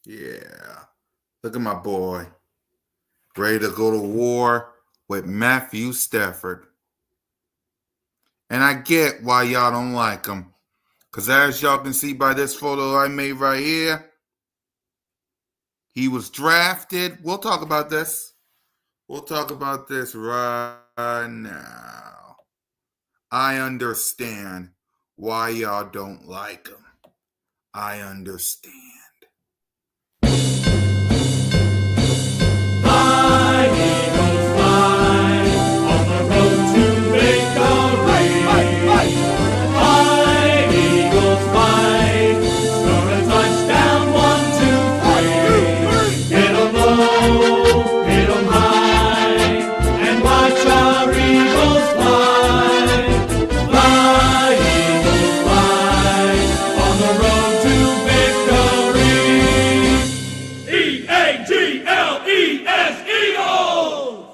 Yeah. Look at my boy. Ready to go to war with Matthew Stafford. And I get why y'all don't like him. Because as y'all can see by this photo I made right here, he was drafted. We'll talk about this. We'll talk about this right now. I understand why y'all don't like him. I understand. Fly, Eagles, fly, on the road to victory. Fly, Eagles, fly, score a touchdown, 1, 2, 3. Hit 'em low, hit 'em high, and watch our Eagles fly. Fly, Eagles, fly, on the road to victory. E-A-G-L-E-S, Eagles!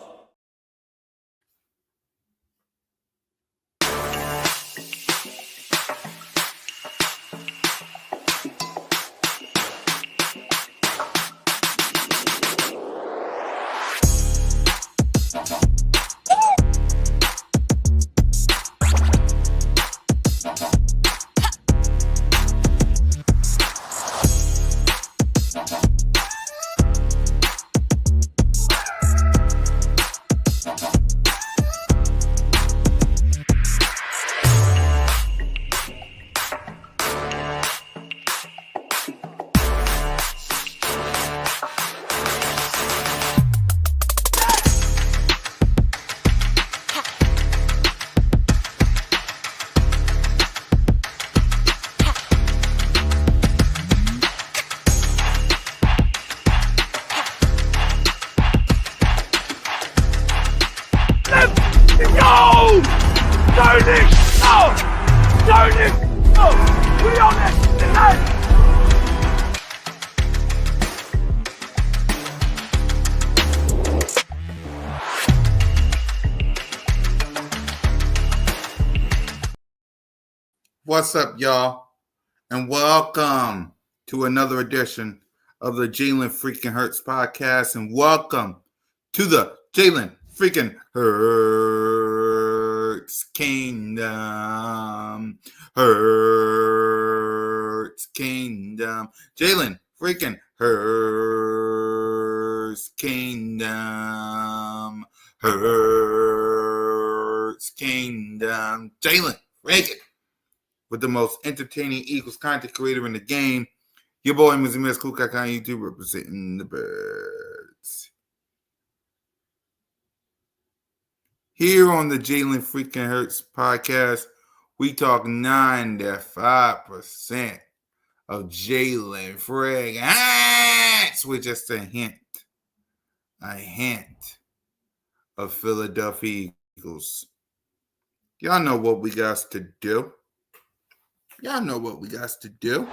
What's up, y'all? And welcome to another edition of the Jalen Freaking Hurts podcast. And welcome to the Jalen Freaking Hurts Kingdom. Hurts Kingdom. Jalen Freaking Hurts Kingdom. Hurts Kingdom. Jalen Freaking. With the most entertaining Eagles content creator in the game, your boy Mr. Miss Kukak on YouTube representing the birds. Here on the Jalen Freaking Hurts podcast, we talk 95% of Jalen Freaking Hurts with just a hint of Philadelphia Eagles. Y'all know what we got to do. Y'all know what we got to do.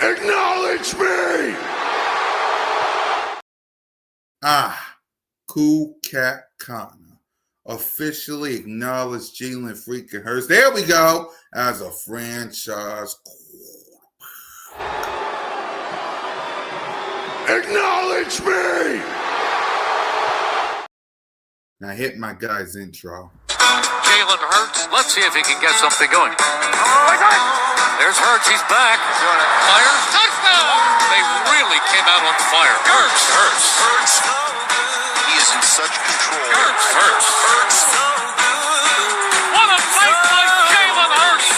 Acknowledge me! Cool Cat Connor officially acknowledged Jalen Freaking Hurts. There we go. As a franchise quarterback. Acknowledge me! Now hit my guy's intro. Jalen Hurts. Let's see if he can get something going. There's Hurts. He's back. Fire. Touchdown. They really came out on fire. Hurts. He is in such control. Hurts. What a play by Jalen Hurts.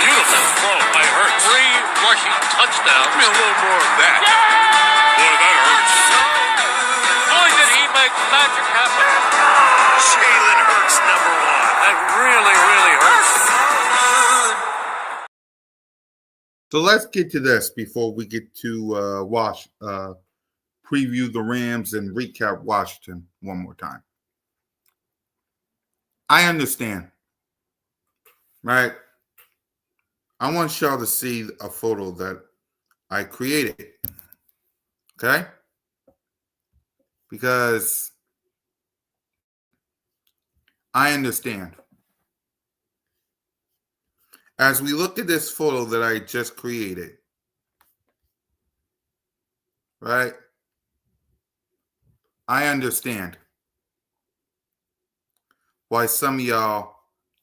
Beautiful throw by Hurts. 3 rushing touchdowns. Give me a little more of that. Boy, that hurts. Boy, did he make magic happen. Jalen Hurts, number 1. That really hurts. So let's get to this before we get to preview the Rams and recap Washington one more time. I understand, right? I want y'all to see a photo that I created, okay? Because I understand. As we look at this photo that I just created, right? I understand why some of y'all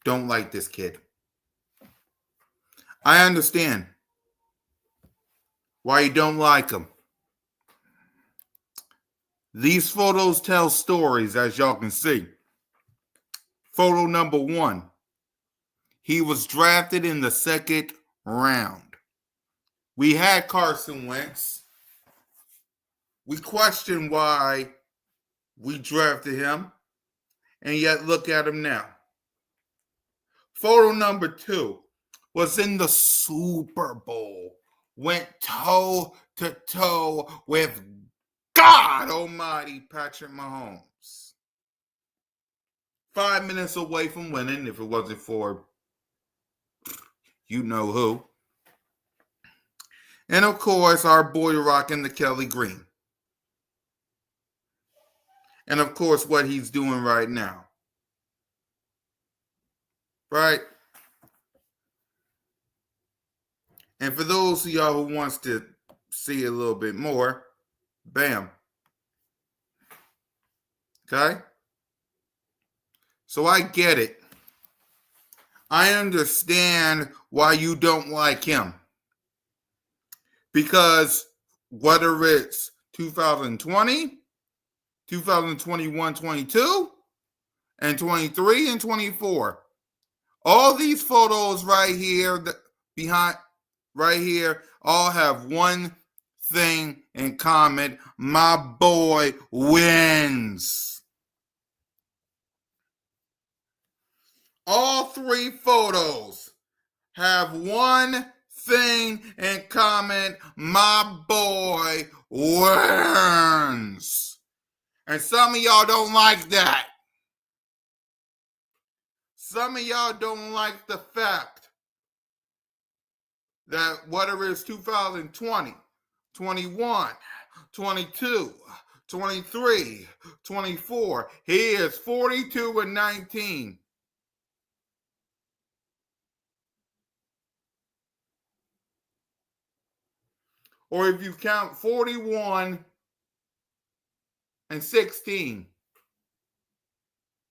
don't like this kid. I understand why you don't like him. These photos tell stories, as y'all can see. Photo number 1. He was drafted in the 2nd round. We had Carson Wentz. We questioned why we drafted him, and yet look at him now. Photo number 2 was in the Super Bowl. Went toe to toe with God Almighty Patrick Mahomes. 5 minutes away from winning, if it wasn't for you know who. And of course, our boy rocking the Kelly Green. And of course, what he's doing right now. Right? And for those of y'all who wants to see a little bit more, bam. Okay? So I get it. I understand why you don't like him. Because whether it's 2020, 2021, 22, and 23 and 24, all these photos right here, behind, right here, all have one thing in common. My boy wins. All 3 photos have one thing in common. My boy wins. And some of y'all don't like that. Some of y'all don't like the fact that whether it's 2020, 21, 22, 23, 24, he is 42-19. Or if you count 41-16,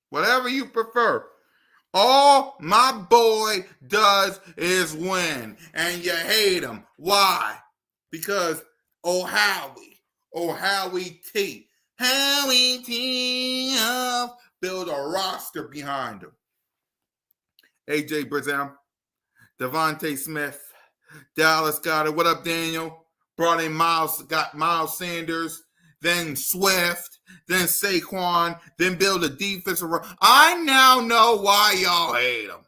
whatever you prefer. All my boy does is win, and you hate him. Why? Because Howie T, build a roster behind him. AJ Brazil, Devontae Smith, Dallas Goedert. What up, Daniel? Brought in Miles Sanders, then Swift, then Saquon, then build a defensive. I now know why y'all hate him.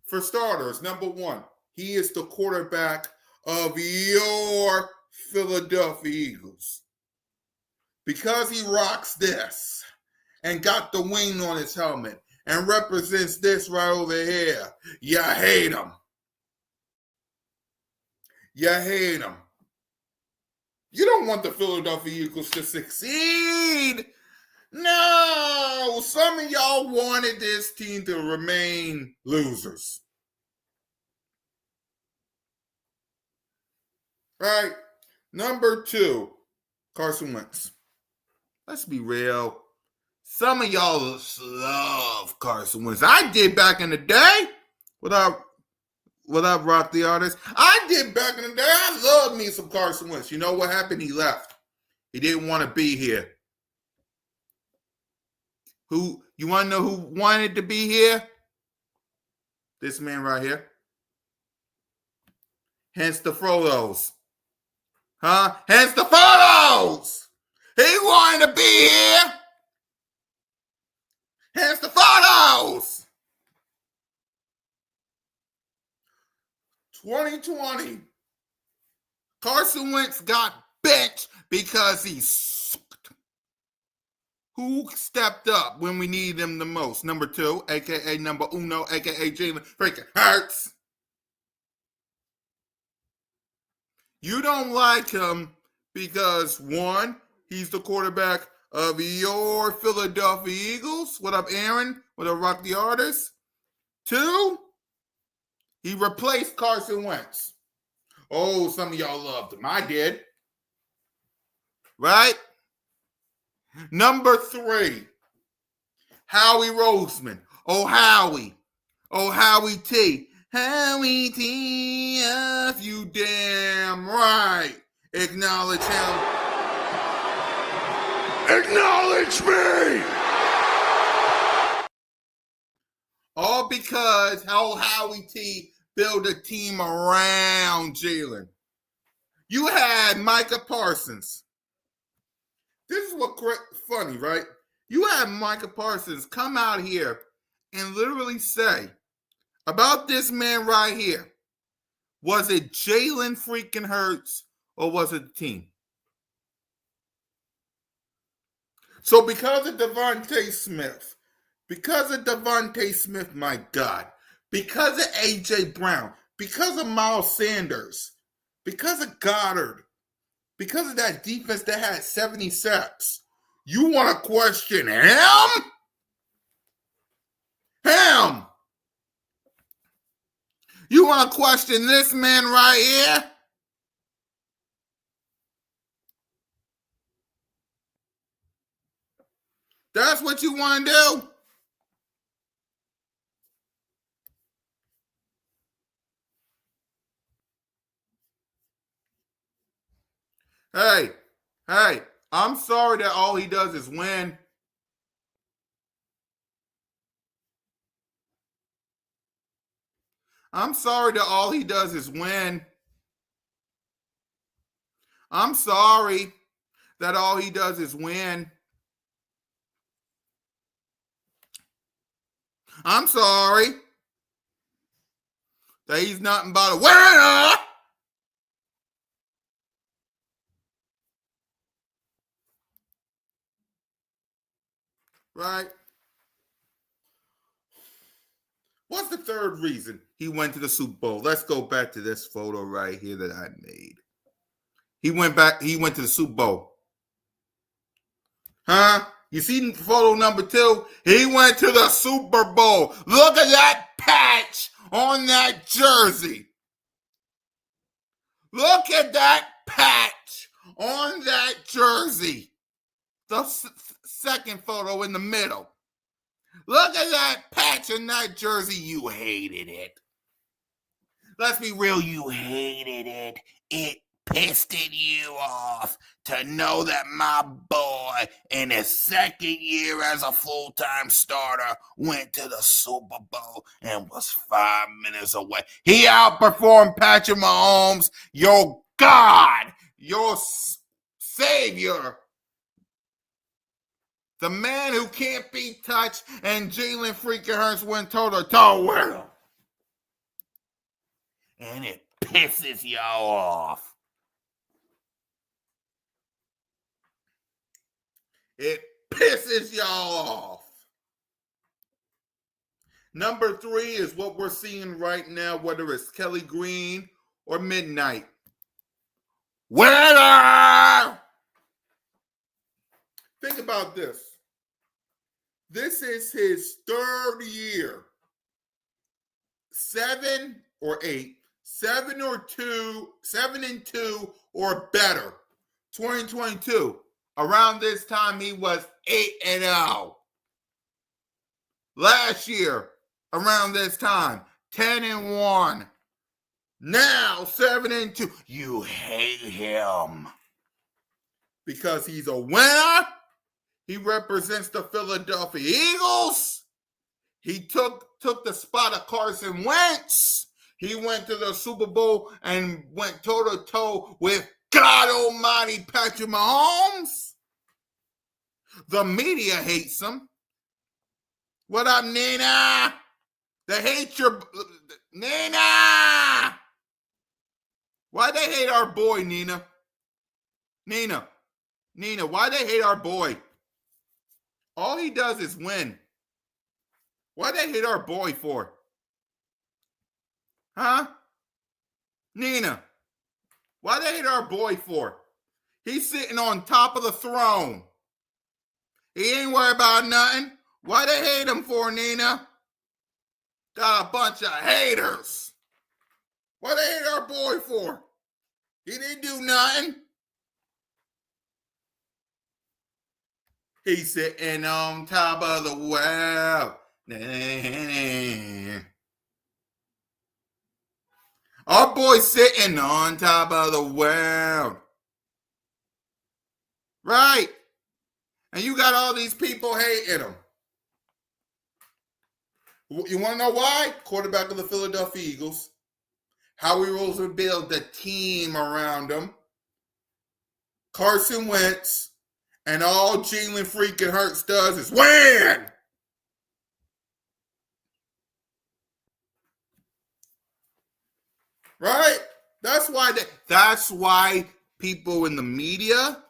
For starters, number 1, he is the quarterback of your Philadelphia Eagles. Because he rocks this and got the wing on his helmet and represents this right over here, you hate him. You hate him. You don't want the Philadelphia Eagles to succeed. No, some of y'all wanted this team to remain losers. Right? Number 2, Carson Wentz. Let's be real. Some of y'all love Carson Wentz. I did back in the day. Without Rock the Artist. I did back in the day. I loved me some Carson Wentz. You know what happened? He left. He didn't want to be here. You want to know who wanted to be here? This man right here. Hence the photos. Huh? Hence the photos! He wanted to be here. Hence the photos! 2020, Carson Wentz got benched because he sucked. Who stepped up when we needed him the most? Number 2, a.k.a. number uno, a.k.a. Jalen freaking Hurts. You don't like him because, 1, he's the quarterback of your Philadelphia Eagles. What up, Aaron? What up, Rock the Artist? 2, he replaced Carson Wentz. Oh, some of y'all loved him. I did. Right? Number 3, Howie Roseman. Oh, Howie. Oh, Howie T. Howie T, if you damn right. Acknowledge him. Acknowledge me! All because how Howie T built a team around Jalen. You had Micah Parsons. This is what's funny, right? You had Micah Parsons come out here and literally say about this man right here, was it Jalen freaking Hurts or was it the team? So because of Devontae Smith, my God, because of A.J. Brown, because of Miles Sanders, because of Goddard, because of that defense that had 70 sacks, you want to question him? Him! You want to question this man right here? That's what you want to do? Hey, I'm sorry that all he does is win. I'm sorry that all he does is win. I'm sorry that all he does is win. I'm sorry that he's nothing but a winner. Right? What's the third reason he went to the Super Bowl? Let's go back to this photo right here that I made. He went to the Super Bowl. Huh? You see photo number 2? He went to the Super Bowl. Look at that patch on that jersey. Look at that patch on that jersey. The second photo in the middle. Look at that patch in that jersey. You hated it. Let's be real, you hated it. It pissed you off to know that my boy in his second year as a full-time starter went to the Super Bowl and was 5 minutes away. He outperformed Patrick Mahomes, your God, your savior, the man who can't be touched, and Jalen freaking Hurts went toe-to-toe with him. And it pisses y'all off. It pisses y'all off. Number 3 is what we're seeing right now, whether it's Kelly Green or Midnight. Winner! Think about this. This is his 3rd year. 7 or 8. 7 and 2 or better. 2022. Around this time, he was 8-0. Last year, around this time, 10-1. Now 7-2. You hate him because he's a winner. He represents the Philadelphia Eagles. He took the spot of Carson Wentz. He went to the Super Bowl and went toe-to-toe with God almighty Patrick Mahomes. The media hates him. What up, Nina? They hate your... Nina! Why they hate our boy, Nina? Nina, why they hate our boy? All he does is win. Why they hate our boy for? Huh? Nina, why they hate our boy for? He's sitting on top of the throne. He ain't worried about nothing. Why they hate him for, Nina? Got a bunch of haters. What they hate our boy for? He didn't do nothing. He's sitting on top of the world. Our boy's sitting on top of the world. Right. And you got all these people hating him. You want to know why? Quarterback of the Philadelphia Eagles. Howie Roseman built the team around him. Carson Wentz. And all Jalen freaking Hurts does is win. Right? That's why people in the media,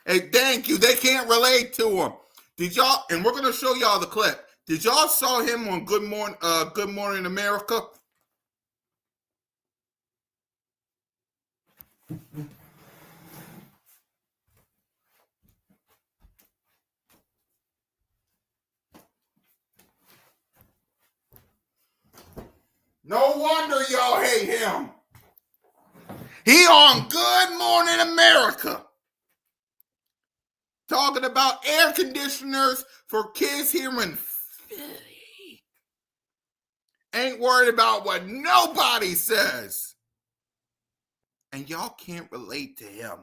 hey, thank you, they can't relate to him. Did y'all, and we're going to show y'all the clip. Did y'all saw him on Good Morning America? No wonder y'all hate him. He on Good Morning America. Talking about air conditioners for kids here in Philly. Ain't worried about what nobody says. And y'all can't relate to him.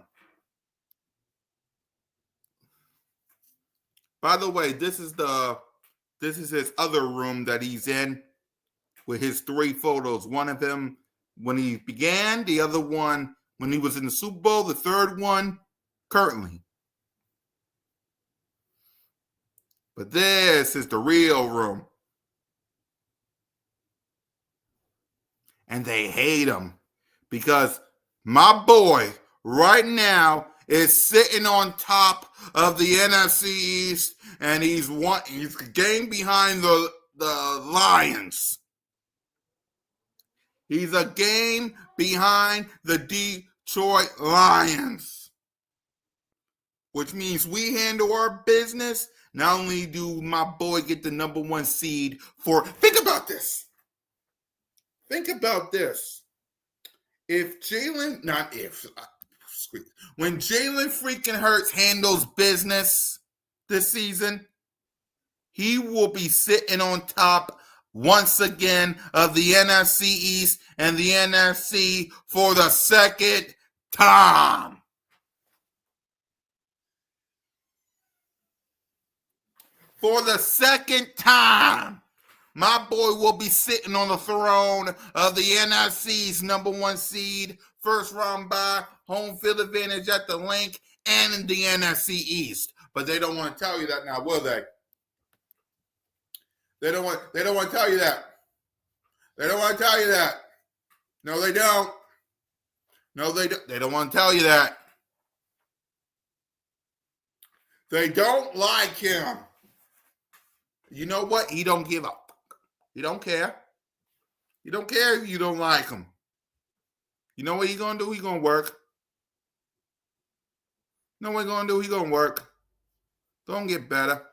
By the way, this is his other room that he's in with his 3 photos. One of them when he began, the other one when he was in the Super Bowl, the third one currently. But this is the real room. And they hate him because my boy right now is sitting on top of the NFC East, and he's a game behind the Lions. He's a game behind the Detroit Lions, which means we handle our business. Not only do my boy get the number 1 seed think about this. Think about this. When Jalen freaking Hurts handles business this season, he will be sitting on top once again of the NFC East and the NFC for the second time. For the second time, my boy will be sitting on the throne of the NFC's number 1 seed, first round bye, home field advantage at the Link, and in the NFC East. But they don't want to tell you that now, will they? They don't want to tell you that. They don't want to tell you that. No, they don't. No, they don't. They don't want to tell you that. They don't like him. You know what? He don't give up. He don't care. He don't care if you don't like him. You know what he's going to do? He's going to work. You know what he's going to do? He's going to work. Don't get better.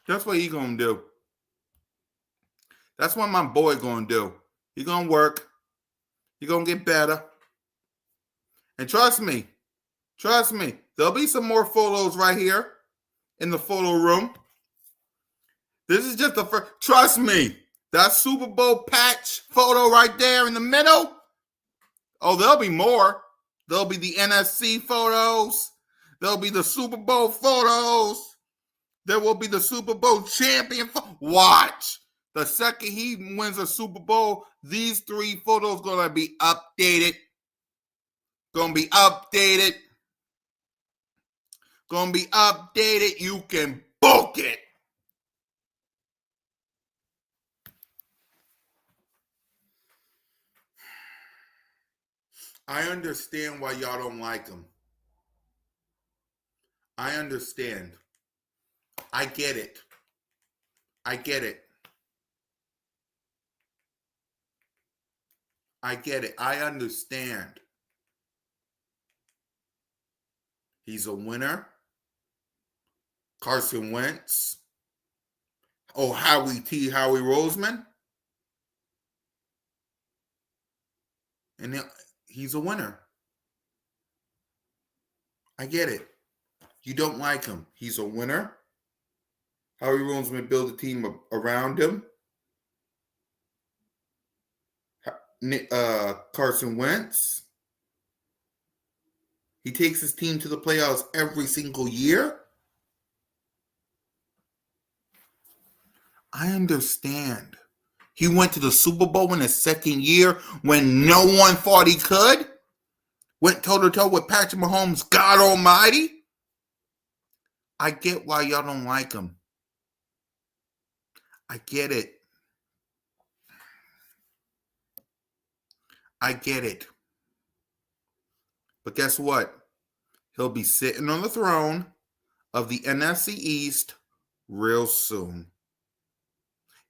That's what he's going to do. That's what my boy going to do. He's going to work. He's going to get better. And trust me, there'll be some more photos right here in the photo room. This is just the first. Trust me, that Super Bowl patch photo right there in the middle. Oh, there'll be more. There'll be the NFC photos. There'll be the Super Bowl photos. There will be the Super Bowl champion. Watch. The second he wins a Super Bowl, these 3 photos going to be updated. Going to be updated. Going to be updated. You can book it. I understand why y'all don't like him. I understand. I get it. I get it. I get it. I understand. He's a winner. Carson Wentz. Oh, Howie Roseman. And he's a winner. I get it. You don't like him. He's a winner. Howie Roseman built a team around him. Carson Wentz. He takes his team to the playoffs every single year. I understand. He went to the Super Bowl in his second year when no one thought he could. Went toe-to-toe with Patrick Mahomes, God almighty. I get why y'all don't like him. I get it. I get it. But guess what? He'll be sitting on the throne of the NFC East real soon.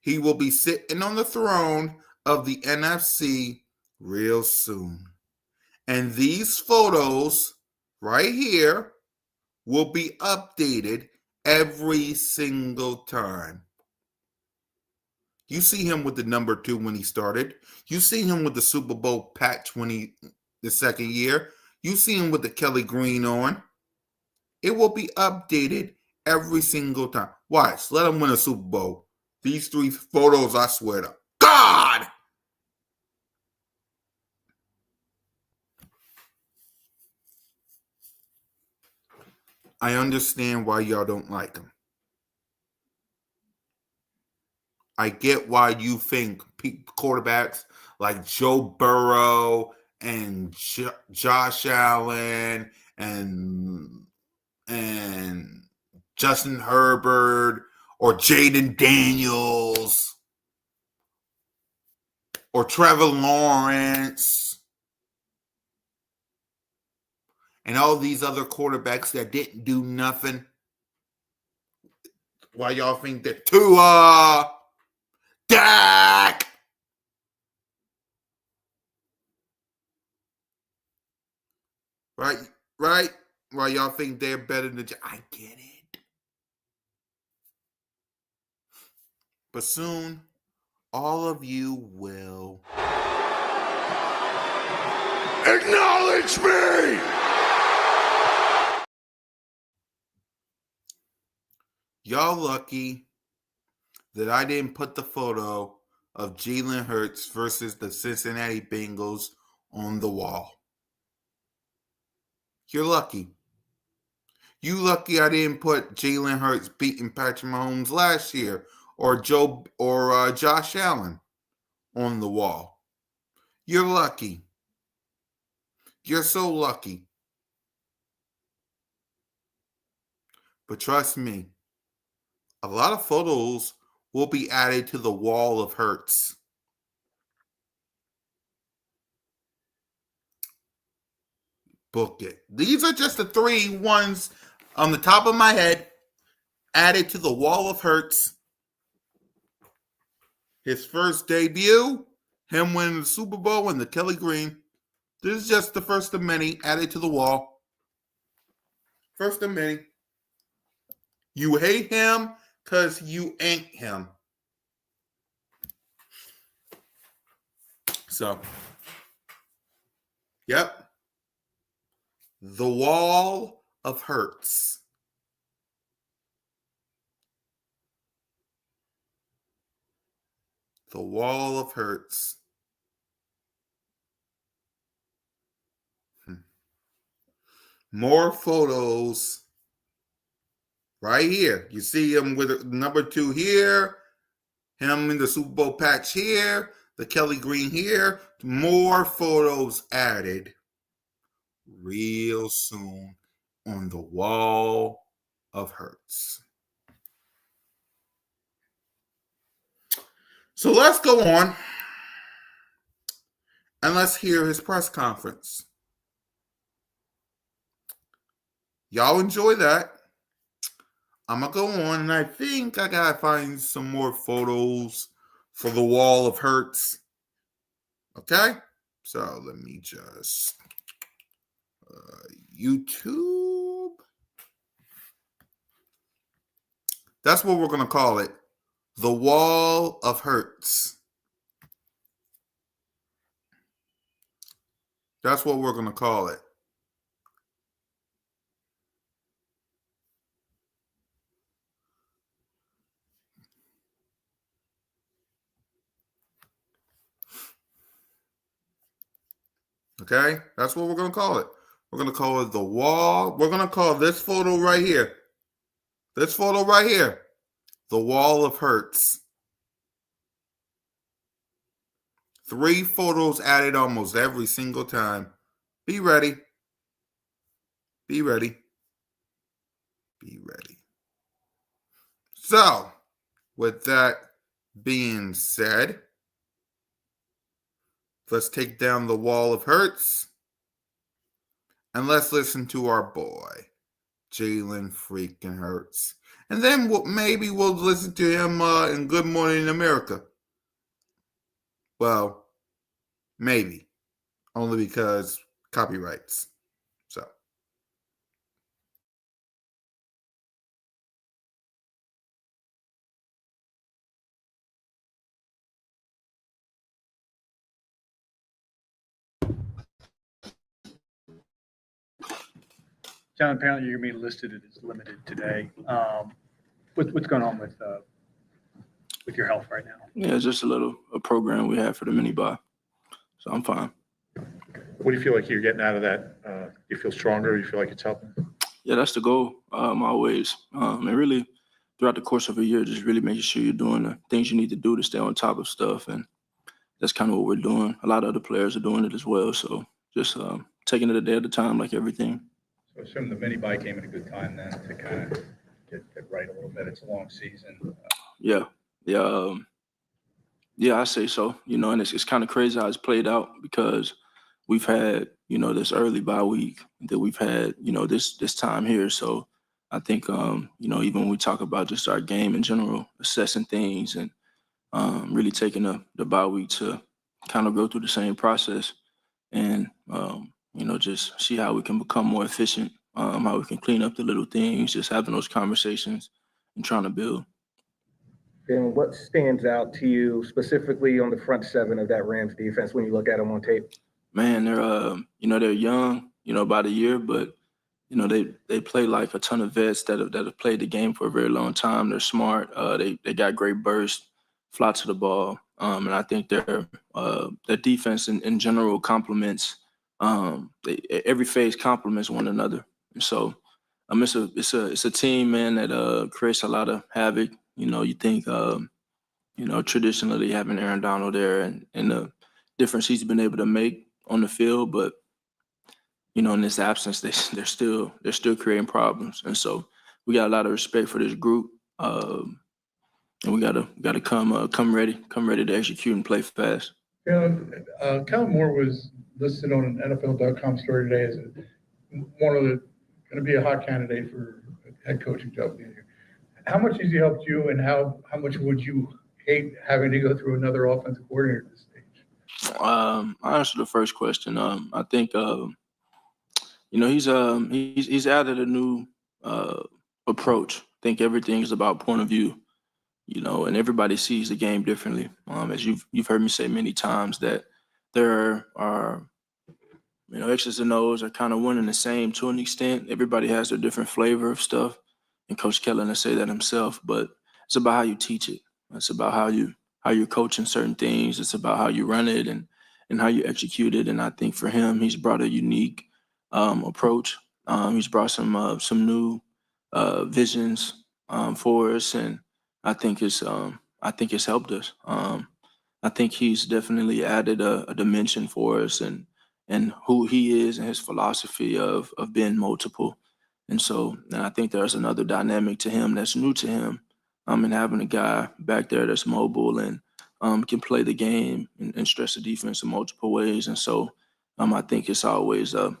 He will be sitting on the throne of the NFC real soon. And these photos right here will be updated every single time. You see him with the number 2 when he started. You see him with the Super Bowl patch the second year. You see him with the Kelly Green on. It will be updated every single time. Watch. Let him win a Super Bowl. These 3 photos, I swear to God. I understand why y'all don't like him. I get why you think quarterbacks like Joe Burrow and Josh Allen and Justin Herbert or Jaden Daniels or Trevor Lawrence and all these other quarterbacks that didn't do nothing. Why y'all think that Tua, Dak, right? Why y'all think they're better than I get it. But soon, all of you will Acknowledge me! Y'all lucky that I didn't put the photo of Jalen Hurts versus the Cincinnati Bengals on the wall. You're lucky. You lucky I didn't put Jalen Hurts beating Patrick Mahomes last year or Josh Allen on the wall. You're lucky. You're so lucky. But trust me, a lot of photos will be added to the wall of Hurts. Book it. These are just the 3 ones on the top of my head added to the wall of Hurts. His first debut, him winning the Super Bowl and the Kelly Green. This is just the first of many added to the wall. First of many. You hate him because you ain't him. So, yep. The wall of Hurts. The wall of Hurts. More photos right here. You see him with number 2 here, him in the Super Bowl patch here, the Kelly Green here. More photos added real soon on the wall of Hurts. So let's go on and let's hear his press conference. Y'all enjoy that. I'm going to go on, and I think I got to find some more photos for the wall of Hurts. Okay? So let me just YouTube. That's what we're going to call it. The Wall of Hurts. That's what we're going to call it. Okay? That's what we're going to call it. We're going to call it the wall. We're going to call this photo right here. This photo right here. The Wall of Hurts. 3 photos added almost every single time. Be ready. Be ready. Be ready. So, with that being said, let's take down the Wall of Hurts. And let's listen to our boy, Jalen freaking Hurts. And then maybe we'll listen to him in Good Morning America. Well, maybe. Only because copyrights. So. John, apparently you're going to be listed as limited today. What's going on with your health right now? Yeah, it's just a program we have for the mini buy. So I'm fine. What do you feel like you're getting out of that? Do you feel stronger? Do you feel like it's helping? Yeah, that's the goal, always. And really, throughout the course of a year, just really making sure you're doing the things you need to do to stay on top of stuff. And that's kind of what we're doing. A lot of other players are doing it as well. So just taking it a day at a time, like everything. So I assume the mini buy came at a good time then to kind of get right a little bit. It's a long season. Yeah, I say so. And it's kind of crazy how it's played out because we've had, this early bye week that we've had, this time here. So I think, even when we talk about just our game in general, assessing things and really taking the bye week to kind of go through the same process and, just see how we can become more efficient, how we can clean up the little things, just having those conversations and trying to build. And what stands out to you specifically on the front seven of that Rams defense when you look at them on tape? Man, they're young, about a year, but they play like a ton of vets that have played the game for a very long time. They're smart. They got great burst, fly to the ball, and I think their defense in general complements. Every phase complements one another, and so it's a team, man, that creates a lot of havoc. You think traditionally having Aaron Donald there and the difference he's been able to make on the field, but in this absence, they're still creating problems, and so we got a lot of respect for this group, and we gotta come ready to execute and play fast. Kellen Moore was listed on an NFL.com story today as one of the going to be a hot candidate for a head coaching job. How much has he helped you, and how much would you hate having to go through another offensive coordinator at this stage? I answer the first question. I think he's added a new approach. I think everything is about point of view, and everybody sees the game differently. As you've heard me say many times that there are X's and O's are kind of one and the same to an extent. Everybody has their different flavor of stuff, and Coach Kellen will say that himself. But it's about how you teach it. It's about how you're coaching certain things. It's about how you run it and how you execute it. And I think for him, he's brought a unique approach. He's brought some new visions for us, and I think it's helped us. I think he's definitely added a dimension for us and who he is and his philosophy of being multiple. And I think there's another dynamic to him that's new to him. And having a guy back there that's mobile and can play the game and stretch the defense in multiple ways. And so I think it's always an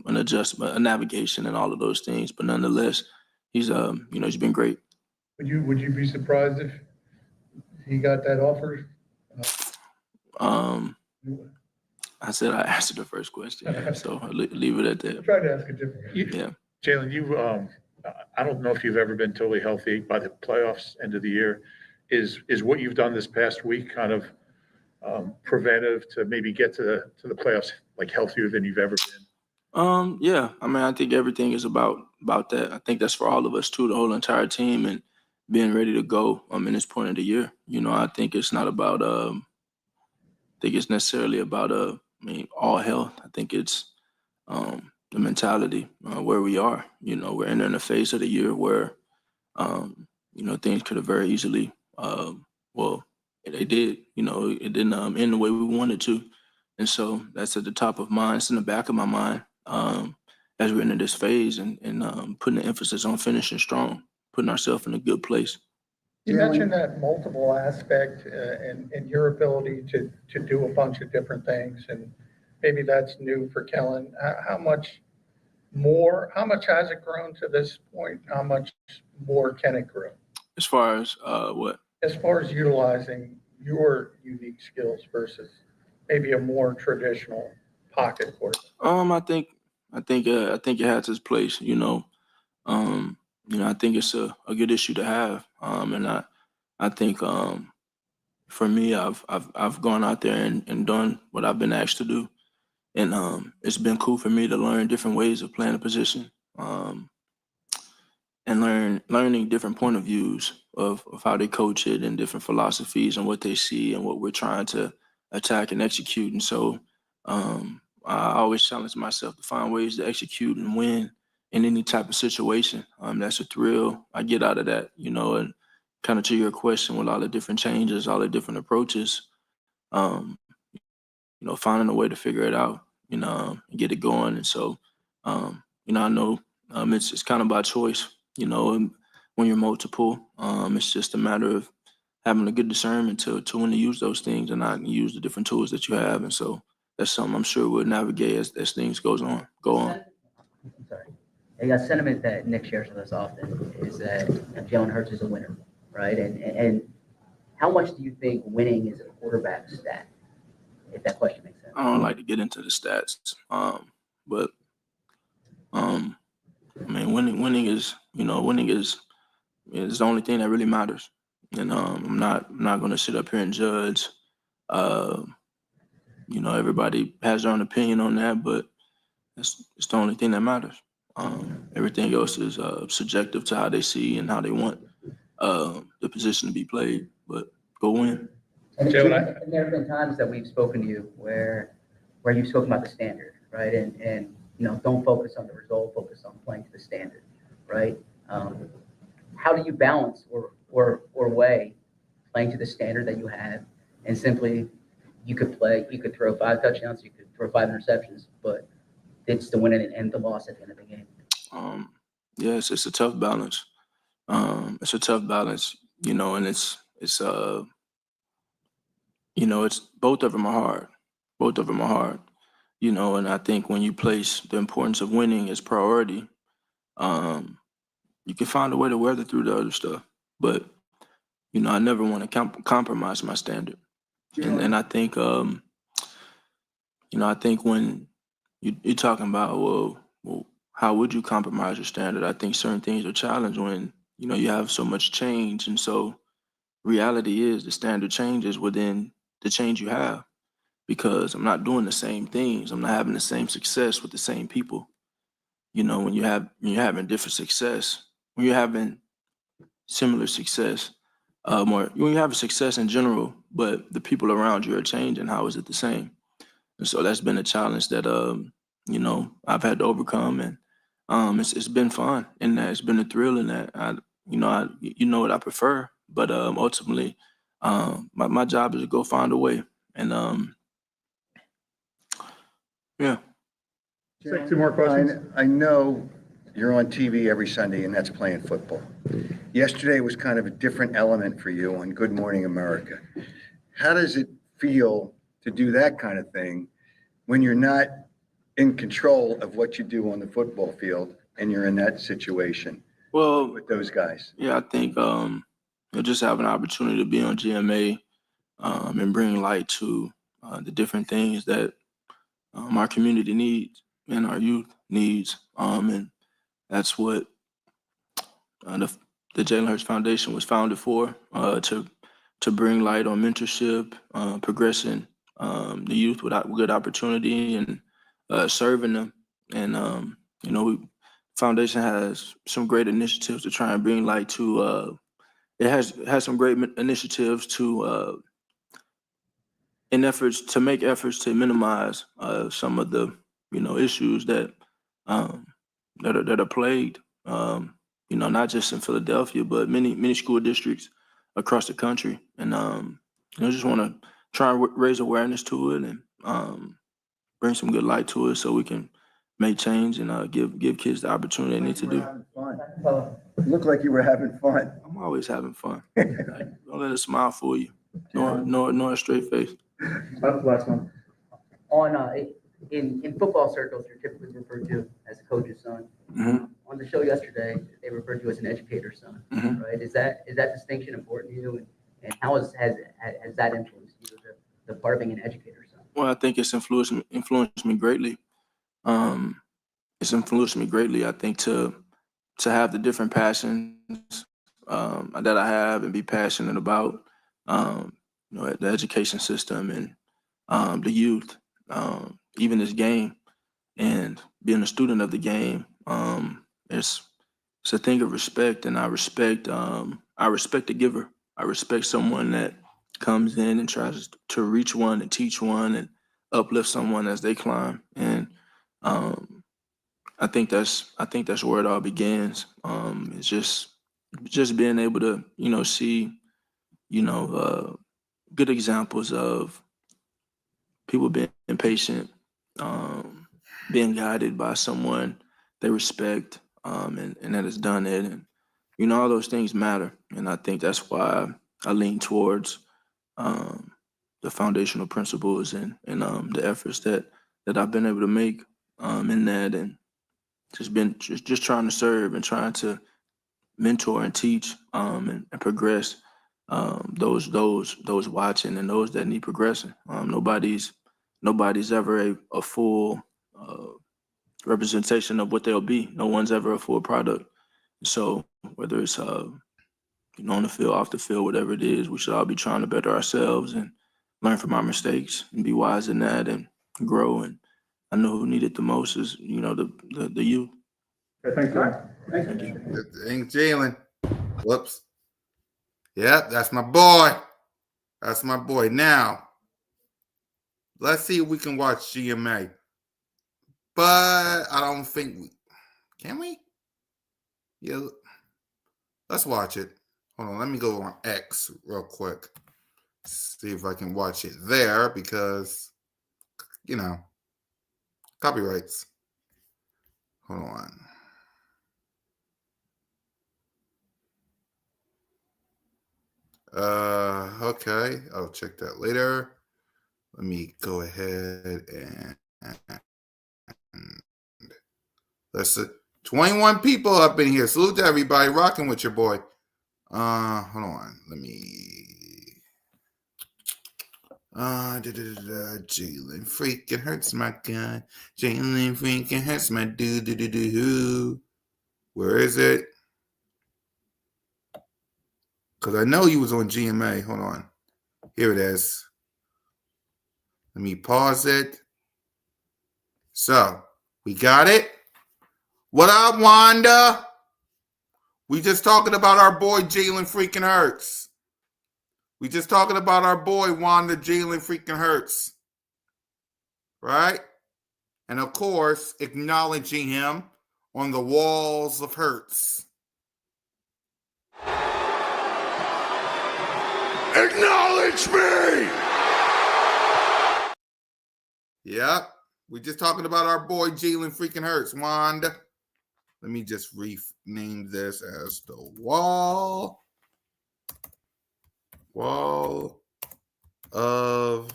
adjustment, a navigation, and all of those things. But nonetheless, he's been great. Would you be surprised if he got that offer? I said I answered the first question, so I'll leave it at that. I tried to ask it differently. Yeah. Jalen, I don't know if you've ever been totally healthy by the playoffs end of the year. Is what you've done this past week kind of preventive to maybe get to the playoffs like healthier than you've ever been? Yeah, I mean, I think everything is about that. I think that's for all of us too, the whole entire team, and being ready to go in this point of the year. You know, I think it's not about I think it's necessarily about I mean, all health. I think it's the mentality where we are. You know, we're entering a phase of the year where you know, things could have very easily well, they did. You know, it didn't end the way we wanted to, and so that's at the top of mind. It's in the back of my mind as we're into this phase, and putting the emphasis on finishing strong, putting ourselves in a good place. You mentioned that multiple aspect and your ability to do a bunch of different things, and maybe that's new for Kellen. How much has it grown to this point? How much more can it grow? As far as what? As far as utilizing your unique skills versus maybe a more traditional pocket quarterback? I think it has its place. You know, I think it's a good issue to have. And I think for me, I've gone out there and done what I've been asked to do, and it's been cool for me to learn different ways of playing a position, and learning different point of views of how they coach it, and different philosophies and what they see and what we're trying to attack and execute. And so I always challenge myself to find ways to execute and win in any type of situation. That's a thrill I get out of that, you know, and kind of to your question, with all the different changes, all the different approaches, um, you know, finding a way to figure it out, you know, and get it going. And so, you know, I know it's kind of by choice, you know, and when you're multiple, it's just a matter of having a good discernment to when to use those things and not use the different tools that you have. And so that's something I'm sure we'll navigate as things go on. I'm sorry. A sentiment that Nick shares with us often is that Jalen Hurts is a winner, right? And how much do you think winning is a quarterback stat? If that question makes sense. I don't like to get into the stats, but I mean, winning is, you know, winning is the only thing that really matters. And I'm not going to sit up here and judge. You know, everybody has their own opinion on that, but it's the only thing that matters. Everything else is subjective to how they see and how they want the position to be played. But go win. And Joe, there have been times that we've spoken to you where you've spoken about the standard, right? And you know, don't focus on the result, focus on playing to the standard, right? How do you balance or weigh playing to the standard that you have, and simply you could throw 5 touchdowns, you could throw 5 interceptions, but it's the win and end the loss at the end of the game. Yes, it's a tough balance. It's a tough balance, you know, and it's you know, it's both of them are hard. Both of them are hard, you know, and I think when you place the importance of winning as priority, you can find a way to weather through the other stuff. But, you know, I never want to compromise my standard. And I think, you know, I think when you're talking about, well, how would you compromise your standard? I think certain things are challenged when, you know, you have so much change. And so reality is the standard changes within the change you have, because I'm not doing the same things. I'm not having the same success with the same people. You know, when you're having different success, when you're having similar success, or when you have success in general, but the people around you are changing, how is it the same? And so that's been a challenge that you know, I've had to overcome, and it's been fun in that. It's been a thrill in that. You know what I prefer, but ultimately, my job is to go find a way, and yeah. Take 2 more questions. I know you're on TV every Sunday, and that's playing football. Yesterday was kind of a different element for you on Good Morning America. How does it feel to do that kind of thing when you're not in control of what you do on the football field and you're in that situation with those guys? Yeah, I think you know, just having an opportunity to be on GMA and bring light to the different things that our community needs and our youth needs, and that's what the Jalen Hurts Foundation was founded for, to bring light on mentorship, progressing the youth with good opportunity, and serving them. And Foundation has some great initiatives to try and bring light to. It has some great initiatives to make efforts to minimize some of the issues that that are plagued, not just in Philadelphia, but many school districts across the country. And just want to try and raise awareness to it, and bring some good light to it, so we can make change and give kids the opportunity they need to do. Having fun. You look like you were having fun. I'm always having fun. Don't let a smile fool you, nor a straight face. Last one. In football circles, you're typically referred to as a coach's son. Mhm. On the show yesterday, they referred to you as an educator's son, Mhm. right? Is that distinction important to you? And how has that influenced you, the part of being an educator's son? Well, I think it's influenced me greatly. It's influenced me greatly. I think to have the different passions that I have, and be passionate about, the education system, and the youth, even this game, and being a student of the game. It's a thing of respect, and I respect the giver. I respect someone that comes in and tries to reach one and teach one and uplift someone as they climb. And I think that's where it all begins. It's just being able to see good examples of people being patient, being guided by someone they respect, and that has done it. And all those things matter. And I think that's why I lean towards the foundational principles, and the efforts that I've been able to make in that, and just trying to serve, and trying to mentor and teach, and progress those watching, and those that need progressing. Nobody's ever a full representation of what they'll be. No one's ever a full product. So whether it's on the field, off the field, whatever it is, we should all be trying to better ourselves and learn from our mistakes, and be wise in that, and grow. And I know who need it the most is the youth. Thanks, John. Thank you. Ain't Jalen. Whoops. Yep, that's my boy. That's my boy. Now, let's see if we can watch GMA. But I don't think we can. We? Yeah. Let's watch it. Hold on. Let me go on X real quick. See if I can watch it there, because, copyrights. Hold on. Okay. I'll check that later. Let me go ahead and let's see. 21 people up in here. Salute to everybody rocking with your boy. Hold on. Let me. Jalen freaking hurts my guy. Jalen freaking hurts my do. Where is it? Because I know you was on GMA. Hold on. Here it is. Let me pause it. So, we got it. What up, Wanda? We just talking about our boy Jalen freaking Hurts. We just talking about our boy Wanda Jalen freaking Hurts. Right? And of course, acknowledging him on the walls of Hurts. Acknowledge me! Yep. We just talking about our boy Jalen freaking Hurts. Wanda. Let me just rename this as the wall of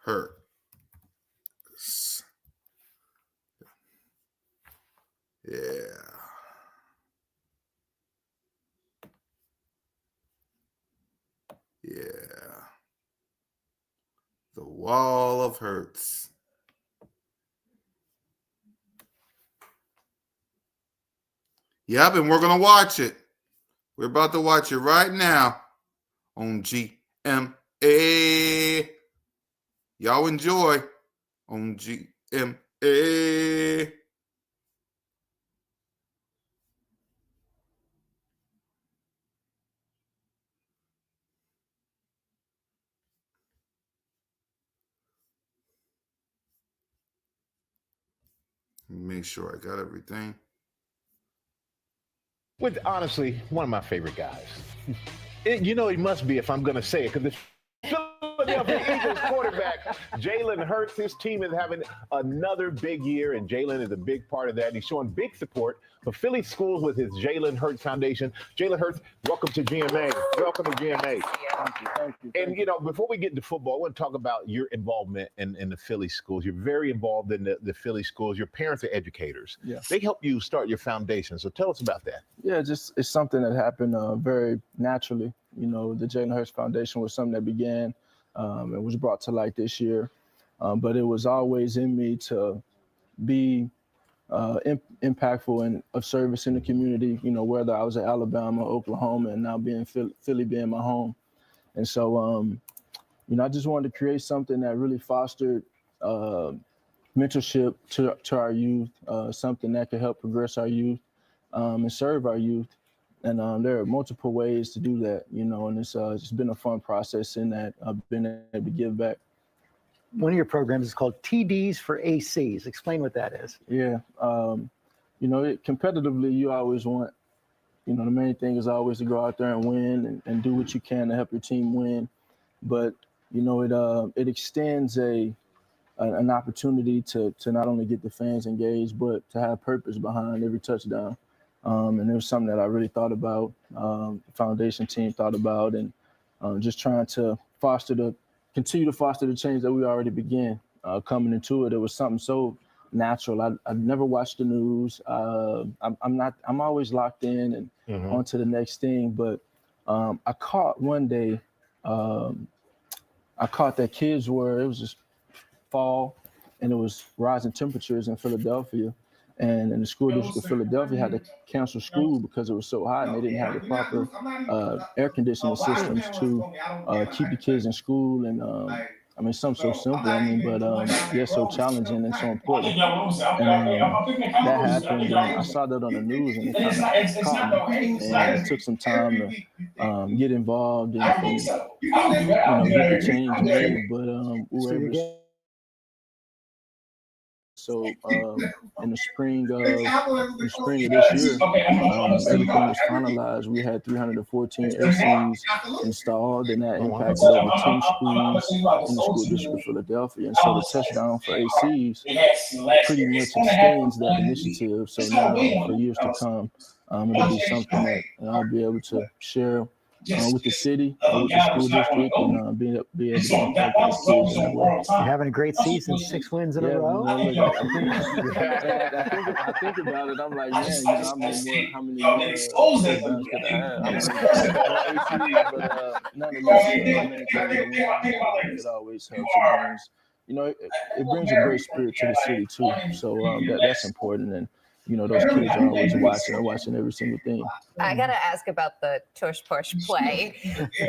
Hurts. Yeah. The wall of Hurts. Yep, and we're going to watch it. We're about to watch it right now on GMA. Y'all enjoy on GMA. Make sure I got everything. With honestly, one of my favorite guys. You know he must be if I'm going to say it, because the Philadelphia Eagles quarterback Jalen Hurts, his team is having another big year, and Jalen is a big part of that. He's showing big support for Philly schools with his Jalen Hurts Foundation. Jalen Hurts, welcome to GMA. Welcome to GMA. Thank you. And, you know, before we get into football, I want to talk about your involvement in the Philly schools. You're very involved in the Philly schools. Your parents are educators. Yeah. They help you start your foundation. So tell us about that. Yeah, just it's something that happened very naturally. You know, the Jalen Hurts Foundation was something that began and was brought to light this year. But it was always in me to be impactful and of service in the community, you know, whether I was at Alabama, Oklahoma, and now being Philly being my home. And so, you know, I just wanted to create something that really fostered mentorship to our youth, something that could help progress our youth and serve our youth. And there are multiple ways to do that, you know, and it's been a fun process in that I've been able to give back. One of your programs is called TDs for ACs. Explain what that is. Yeah. You know, competitively, you always want, you know, the main thing is always to go out there and win and do what you can to help your team win. But, you know, it extends an opportunity to not only get the fans engaged, but to have purpose behind every touchdown. And it was something that I really thought about, the foundation team thought about, and just trying to continue to foster the change that we already began. Coming into it, it was something so natural. I've never watched the news. I'm always locked in and on to the next thing. But I caught one day, that kids it was just fall, and it was rising temperatures in Philadelphia. And in the school district of Philadelphia had to cancel school because it was so hot and they didn't have the proper air conditioning systems to keep the kids in school. And I mean, something so simple, I mean, but yeah, so challenging and so important. And that happened, and I saw that on the news, and it kind of caught me. And it took some time to get involved and you know, get the change made. But we were able to. So in the spring of this year, everything was finalized. We had 314 ACs installed, and that impacted over 10 schools in the school district of Philadelphia. And so the touchdown for ACs pretty much extends that initiative. So now for years to come, it'll be something that I'll be able to share with the city, with the school district, and be able to impact those kids in that way. You're having a great season, 6 wins in a row. You know, I think about it. I'm like, man, you know, how many more touchdowns could I have? But nonetheless, it always helps. It brings, you know, it brings a great spirit to the city too. So that's important. And you know, those kids are always watching every single thing. I got to ask about the tush push play.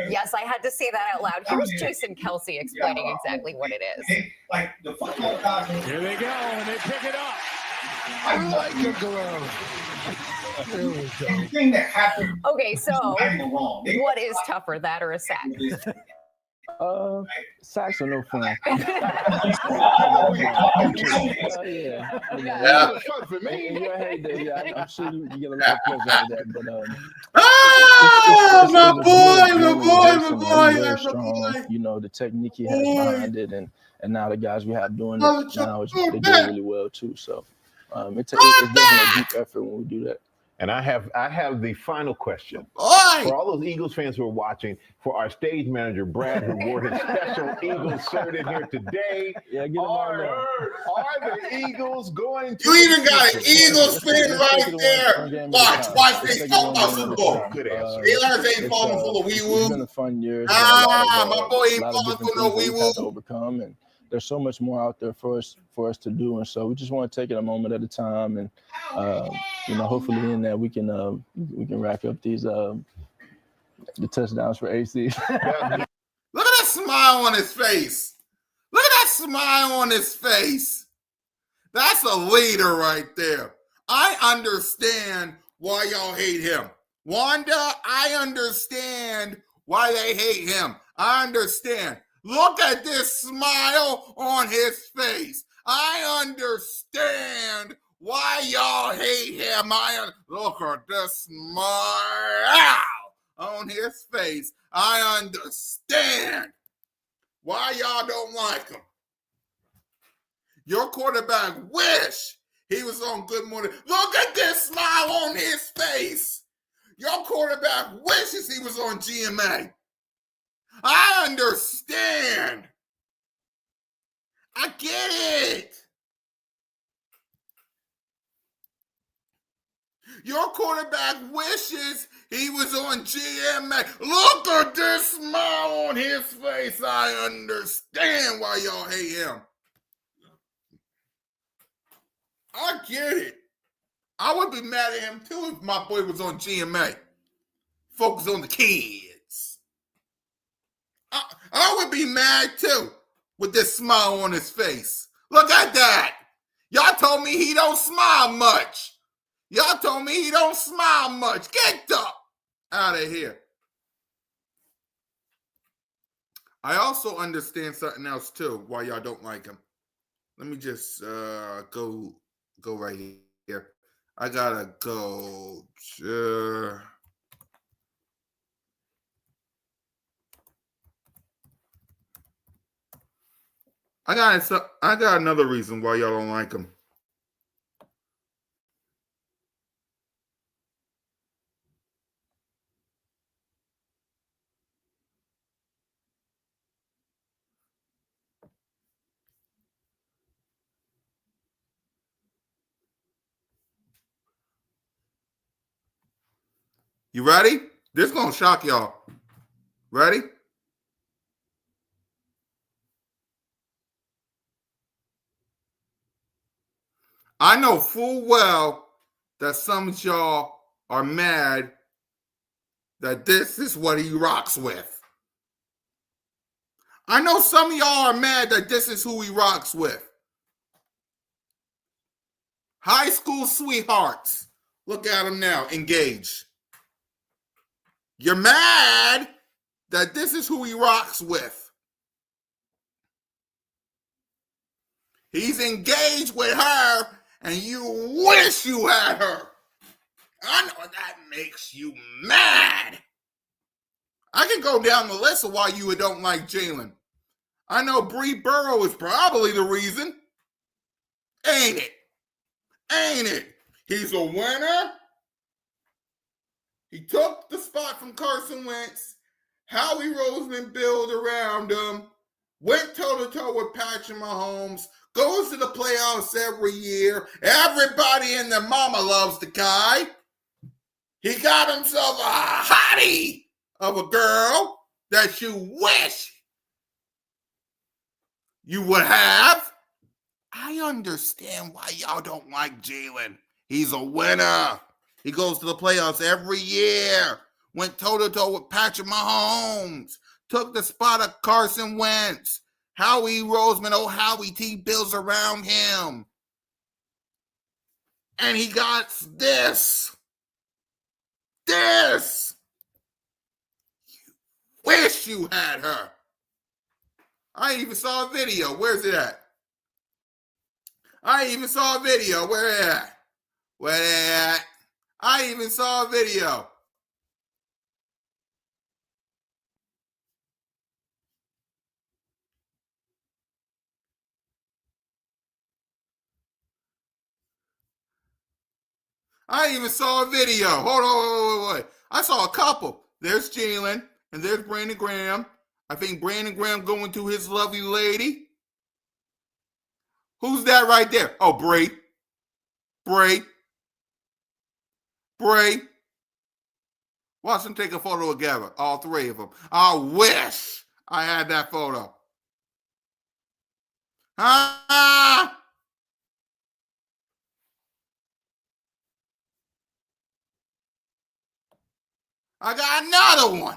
Yes, I had to say that out loud. Here's Jason Kelsey explaining exactly what it is. Like the football guys. Here they go, and they pick it up. I like a glove. There we go. Anything that happened. Okay, so what is tougher, that or a sack? Sacks are no fun. Yeah. Fun for me. I'm sure you get a lot of pleasure out of that. But my boy. Strong. You know, the technique he has behind it, and now the guys we have doing it now, they're doing really well too. So it's definitely a deep effort when we do that. And I have the final question. Boy! For all those Eagles fans who are watching, for our stage manager, Brad, who wore his special Eagles shirt in here today, are the Eagles going to... You even got an Eagles fan right there. Watch they talk about football. Good answer. Elias ain't falling full of wee-woo. It's been a fun year. My boy ain't falling for no wee-woo. To overcome, and there's so much more out there for us to do, and so we just want to take it a moment at a time, and hopefully in that we can rack up these the touchdowns for AC. Look at that smile on his face. Look at that smile on his face. That's a leader right there. I understand why y'all hate him. Wanda, I understand why they hate him. I understand. Look at this smile on his face. I understand why y'all hate him. Look at this smile on his face. I understand why y'all don't like him. Your quarterback wish he was on Good Morning. Look at this smile on his face. Your quarterback wishes he was on GMA. I understand. I get it. Your quarterback wishes he was on GMA. Look at this smile on his face. I understand why y'all hate him. I get it. I would be mad at him too if my boy was on GMA. Focus on the kids. I would be mad too with this smile on his face. Look at that. Y'all told me he don't smile much. Y'all told me he don't smile much. Get up out of here. I also understand something else too, why y'all don't like him. Let me just go right here. I gotta go. I got another reason why y'all don't like him. You ready? This is gonna shock y'all. Ready? I know full well that some of y'all are mad that this is what he rocks with. I know some of y'all are mad that this is who he rocks with. High school sweethearts. Look at them now, engaged. You're mad that this is who he rocks with. He's engaged with her, and you wish you had her. I know that makes you mad. I can go down the list of why you don't like Jalen. I know Bree Burrow is probably the reason. Ain't it? Ain't it? He's a winner. He took the spot from Carson Wentz. Howie Roseman built around him. Went toe-to-toe with Patrick Mahomes. Goes to the playoffs every year. Everybody and their mama loves the guy. He got himself a hottie of a girl that you wish you would have. I understand why y'all don't like Jalen. He's a winner. He goes to the playoffs every year. Went toe-to-toe with Patrick Mahomes. Took the spot of Carson Wentz. Howie Roseman, oh Howie T builds around him. And he got this. This. You wish you had her. I even saw a video. Where's it at? I even saw a video. Where it at? Where it at? I even saw a video. I even saw a video. Hold on, wait. I saw a couple. There's Jalen, and there's Brandon Graham. I think Brandon Graham going to his lovely lady. Who's that right there? Oh, Bray. Bray. Watch them take a photo together, all three of them. I wish I had that photo. Huh? I got another one.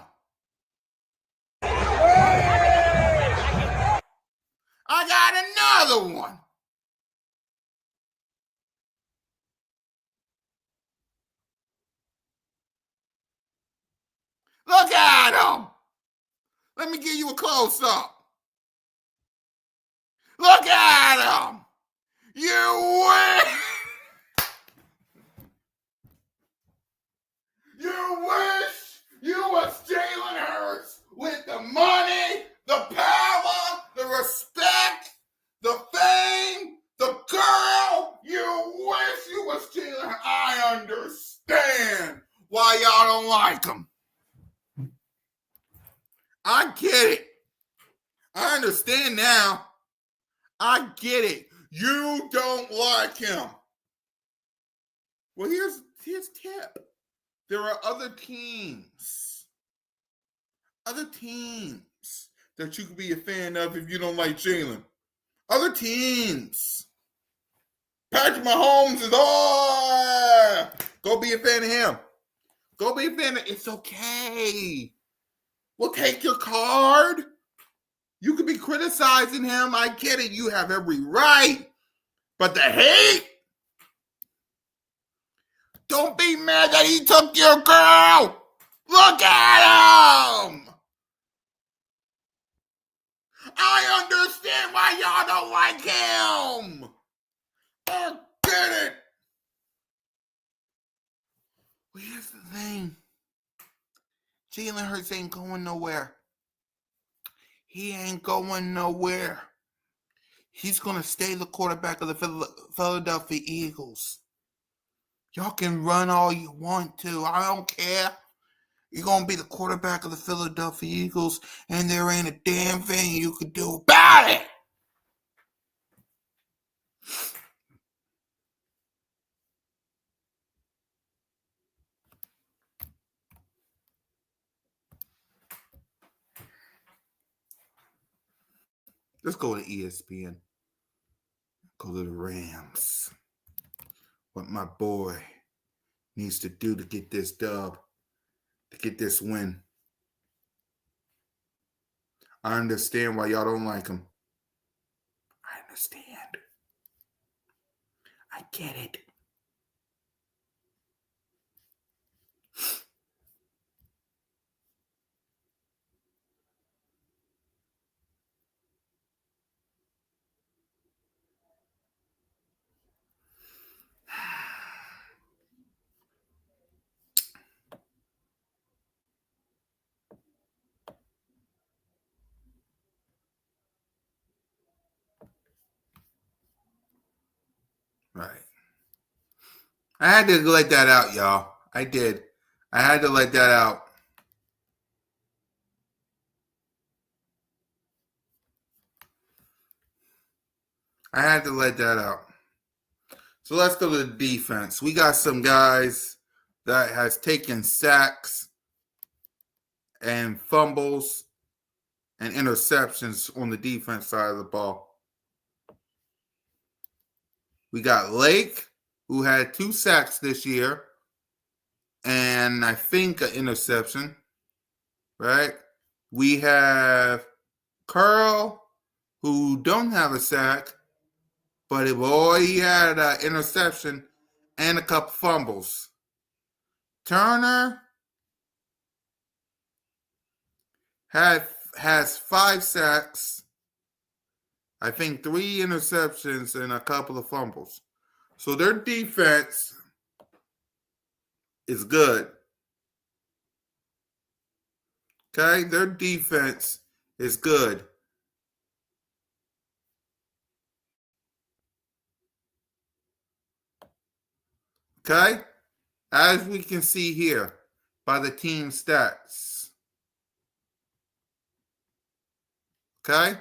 I got another one. Look at him. Let me give you a close-up. Look at him. You wish. You wish you was Jalen Hurts with the money, the power, the respect, the fame, the girl. You wish you was Jalen Hurts. I understand why y'all don't like him. I get it. I understand now. I get it. You don't like him. Well, here's tip. There are other teams that you could be a fan of if you don't like Jalen. Other teams. Patrick Mahomes is go be a fan of him. Go be a fan of it's okay. We'll take your card. You could be criticizing him. I get it. You have every right. But the hate? Don't be mad that he took your girl. Look at him. I understand why y'all don't like him. I get it. Well, here's the thing. Jalen Hurts ain't going nowhere. He ain't going nowhere. He's going to stay the quarterback of the Philadelphia Eagles. Y'all can run all you want to. I don't care. You're going to be the quarterback of the Philadelphia Eagles, and there ain't a damn thing you could do about it. Let's go to ESPN. Go to the Rams. What my boy needs to do to get this dub, to get this win. I understand why y'all don't like him. I understand. I get it. Right. I had to let that out, y'all. I did. I had to let that out. I had to let that out. So let's go to the defense. We got some guys that has taken sacks and fumbles and interceptions on the defense side of the ball. We got Lake, who had 2 sacks this year, and I think an interception, right? We have Curl, who don't have a sack, but he had an interception and a couple fumbles. Turner has 5 sacks, I think 3 interceptions and a couple of fumbles. So their defense is good. Okay, their defense is good. Okay, as we can see here by the team stats. Okay,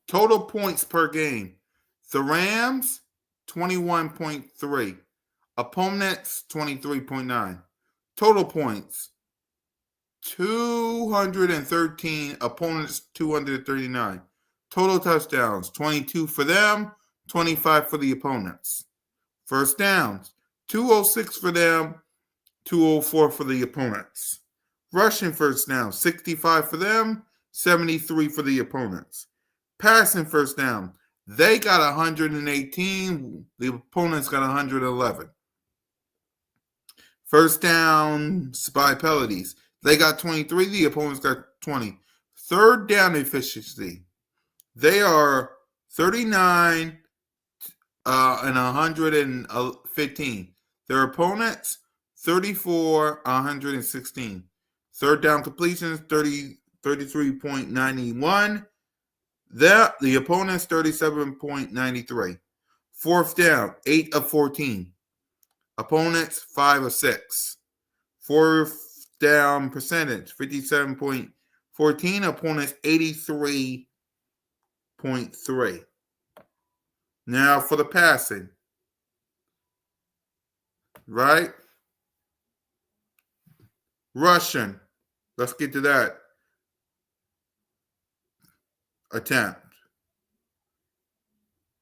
total points per game. The Rams, 21.3. Opponents, 23.9. Total points. 213. Opponents 239. Total touchdowns 22 for them, 25 for the opponents. First downs 206 for them, 204 for the opponents. Rushing first down 65 for them, 73 for the opponents. Passing first down, they got 118, the opponents got 111. First down by penalties, they got 23, the opponents got 20. Third down efficiency, they are 39 and 115. Their opponents 34, 116. Third down completions 33.91. The opponents 37.93. Fourth down 8 of 14. Opponents 5 of 6. Fourth down percentage 57.14. Opponents 83.3. Now for the passing, right? Russian. Let's get to that attempt.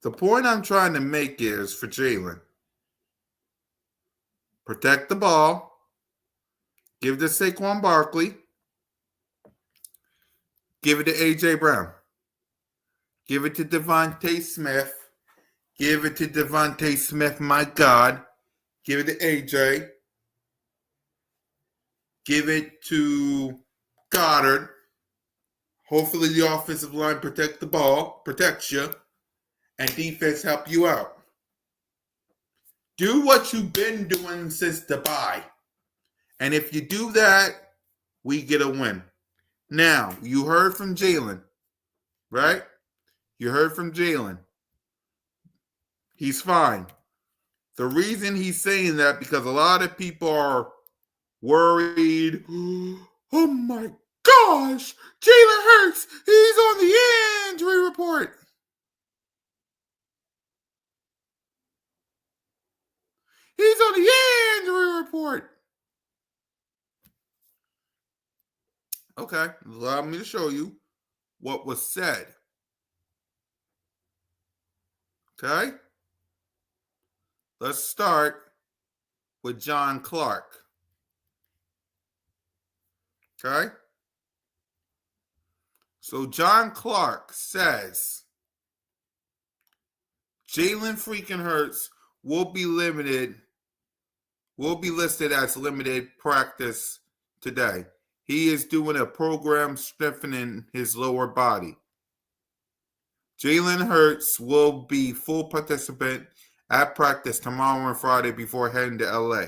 The point I'm trying to make is for Jalen, protect the ball, give it to Saquon Barkley, give it to A.J. Brown, give it to Devontae Smith, give it to Devontae Smith, my God, give it to A.J., give it to Goddard. Hopefully the offensive line protects you, and defense help you out. Do what you've been doing since the bye. And if you do that, we get a win. Now, you heard from Jalen, right? You heard from Jalen. He's fine. The reason he's saying that because a lot of people are worried. Oh my gosh, Jalen Hurts, he's on the injury report. He's on the injury report. Okay, allow me to show you what was said. Okay? Let's start with John Clark. Okay? So John Clark says Jalen freaking Hurts will be listed as limited practice today. He is doing a program strengthening his lower body. Jalen Hurts will be full participant at practice tomorrow and Friday before heading to LA.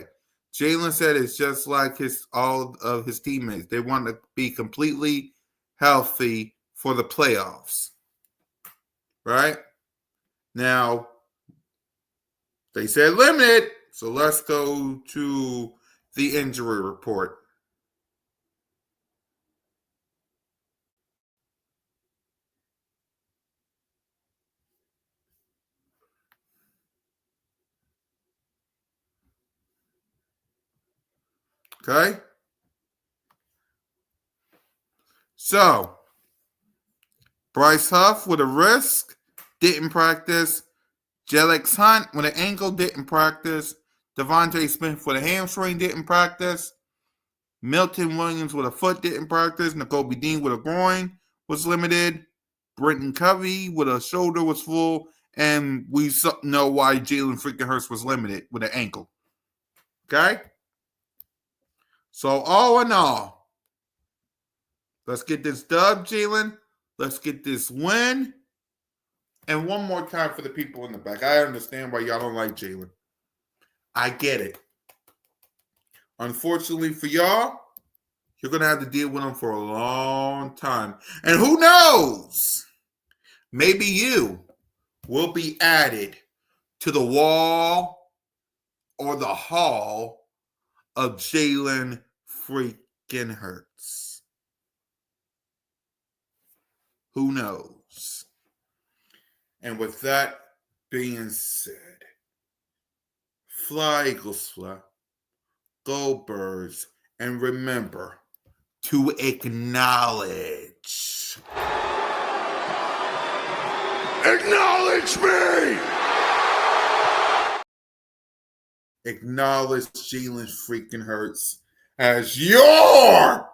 Jalen said it's just like all of his teammates. They want to be completely healthy for the playoffs. Right? Now, they said limited, so let's go to the injury report. Okay? So, Bryce Huff with a wrist, didn't practice. Jelix Hunt with an ankle, didn't practice. Devontae Smith with a hamstring, didn't practice. Milton Williams with a foot, didn't practice. Nakobe Dean with a groin was limited. Brenton Covey with a shoulder was full. And we know why Jalen freaking Hurts was limited with an ankle. Okay? So all in all, let's get this dub, Jalen. Let's get this win. And one more time for the people in the back. I understand why y'all don't like Jalen. I get it. Unfortunately for y'all, you're going to have to deal with him for a long time. And who knows? Maybe you will be added to the wall or the hall of Jalen freaking Hurts. Who knows? And with that being said, fly, Eagles, fly. Go, Birds. And remember, to acknowledge. Acknowledge me! Acknowledge Jalen freaking Hurts as your,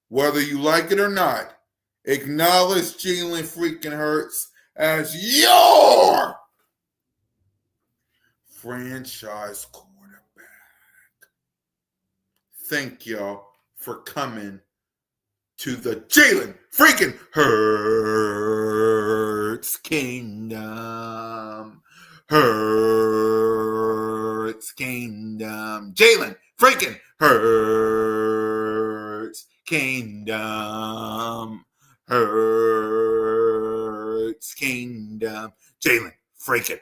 whether you like it or not, acknowledge Jalen freaking Hurts as your franchise quarterback. Thank y'all for coming to the Jalen freaking Hurts Kingdom. Hurts Kingdom. Jalen freaking Hurts Kingdom. Hurts Kingdom. Jalen freaking